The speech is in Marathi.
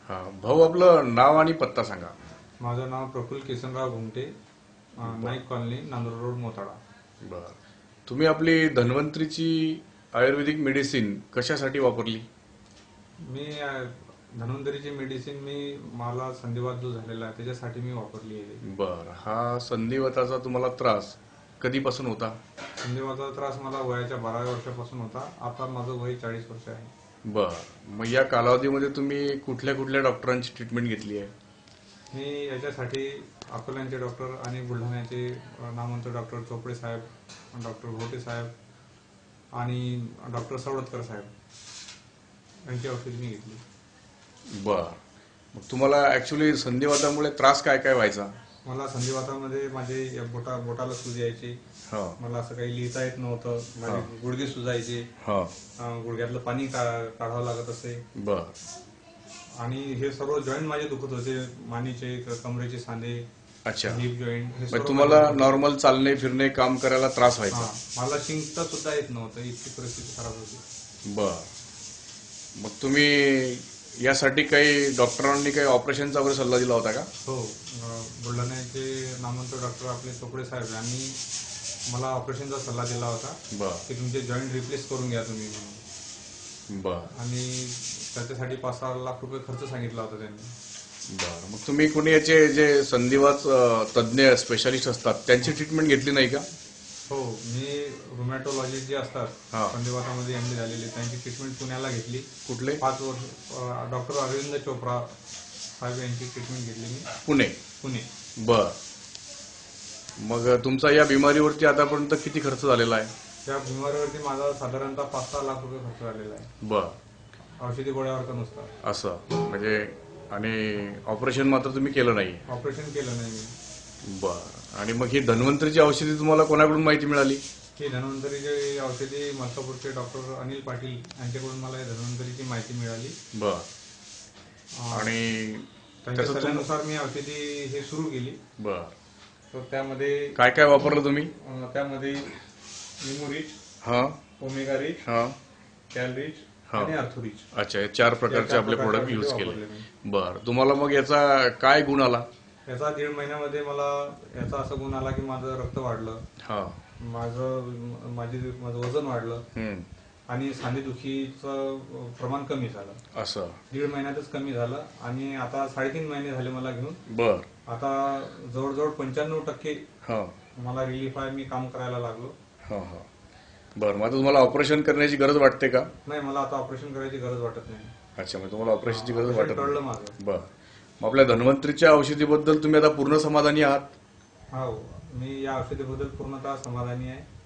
हा भाऊ, आपलं नाव आणि पत्ता सांगा. माझं नाव प्रफुल्ल किसनराव घुमटे, नाईक कॉलनी, नांदूर रोड, मोताळा. बर, तुम्ही आपली धन्वंतरीची आयुर्वेदिक मेडिसिन कशासाठी वापरली? मी धन्वंतरीची मेडिसिन मला संधिवात जो झालेला आहे त्याच्यासाठी मी वापरली आहे. बर, हा संधिवाताचा तुम्हाला त्रास कधीपासून होता? संधिवाताचा त्रास मला वयाच्या 12व्या वर्षापासून होता. आता माझं वय 40 वर्ष आहे. बर, मग या कालावधीमध्ये तुम्ही कुठल्या कुठल्या डॉक्टरांची ट्रीटमेंट घेतली आहे? मी याच्यासाठी अकोल्याचे डॉक्टर आणि बुलढाण्याचे नामवंत डॉक्टर चोपडे साहेब, डॉक्टर घोटे साहेब आणि डॉक्टर सवडतकर साहेब यांची औषधी मी घेतली. बर, मग तुम्हाला ऍक्च्युली संधिवातामुळे त्रास काय काय व्हायचा? मला संधिवातामध्ये माझे बोटाला सूज यायची. हा मला असं काही लिहिता येत नव्हतं. माझे गुडघे सुजायचे. हा गुडघ्यातलं पाणी काढावं लागत असे. बर, आणि हे सर्व जॉईंट माझे दुखत होते. मानेचे, कमरेचे सांधे, अच्छा. हिप जॉईंट हे मग सर्व तुम्हाला माझे दुखत होते. नॉर्मल चालणे फिरणे काम करायला त्रास व्हायचा? मला शिंकता सुद्धा येत नव्हतं. इतकी परिस्थिती खराब होती. बर, मग तुम्ही यासाठी काही डॉक्टरांनी काही ऑपरेशनचा वगैरे सल्ला दिला होता का? हो, बुलढाण्याचे नामवंत डॉक्टर आपले चोपडे साहेब यांनी मला ऑपरेशनचा सल्ला दिला होता बर की तुमचे जॉईंट रिप्लेस करून घ्या तुम्ही म्हणून. बर आणि त्याच्यासाठी 5-6 लाख रुपये खर्च सांगितला होता त्यांनी. बर, मग तुम्ही कोणी याचे जे संधिवात तज्ज्ञ स्पेशालिस्ट असतात त्यांची ट्रीटमेंट घेतली नाही का? हो, मी रुमॅटोलॉजिस्ट जे असतात हा. संधिवातामध्ये MD झालेले त्यांची ट्रीटमेंट पुण्याला घेतली. कुठले? 5 वर्ष डॉक्टर अरविंद चोप्रा साहेब यांची ट्रीटमेंट घेतली मी पुणे. बर, मग तुमचा या बिमारीवरती आतापर्यंत किती खर्च झालेला आहे? त्या बिमारीवरती माझा साधारणतः 5-6 लाख रुपये खर्च झालेला आहे. बर, औषधी गोळ्यावर का नुसता. असं म्हणजे, आणि ऑपरेशन मात्र तुम्ही केलं नाही? ऑपरेशन केलं नाही मी. बर, आणि मग ही धन्वंतरीची औषधी तुम्हाला कोणाकडून माहिती मिळाली? ही धन्वंतरीची औषधी मलकापूरचे डॉक्टर अनिल पाटील यांच्याकडून मला धन्वंतरीची माहिती मिळाली. बर, आणि त्यांच्या सल्ल्यानुसार मी औषधी हे सुरू केली. बर, तर त्यामध्ये काय काय वापरलं तुम्ही? त्यामध्ये निमोरिच, हा ओमेगा रिच, हा कॅलरिच हा. आणि अर्थोरिच. अच्छा, हे 4 प्रकारचे आपले प्रोडक्ट औषधे यूज वापरले केले. मी. बर, तुम्हाला मग याचा काय गुण आला? याचा 1.5 महिन्यामध्ये मला याचा असा गुण आला की माझं रक्त वाढलं, हा. माझं वजन वाढलं हम्म. आणि सांधेदुखीचं प्रमाण कमी झालं. असं? 1.5 महिन्यातच कमी झालं. आणि आता 3.5 महिने झाले मला घेऊन. बर, आता जवळजवळ 95% हा मला रिलीफ आहे. मी काम करायला लागलो. हा हा. बर, मग आता तुम्हाला ऑपरेशन करण्याची गरज वाटते का? नाही, मला आता ऑपरेशन करायची गरज वाटत नाही. अच्छा, मग तुम्हाला ऑपरेशनची गरज ऑपरेशन वाटत टळलं नाही. माझं. बर, मग आपल्या धन्वंतरीच्या औषधीबद्दल तुम्ही आता पूर्ण समाधानी आहात? हो, मी या औषधीबद्दल पूर्णतः समाधानी आहे.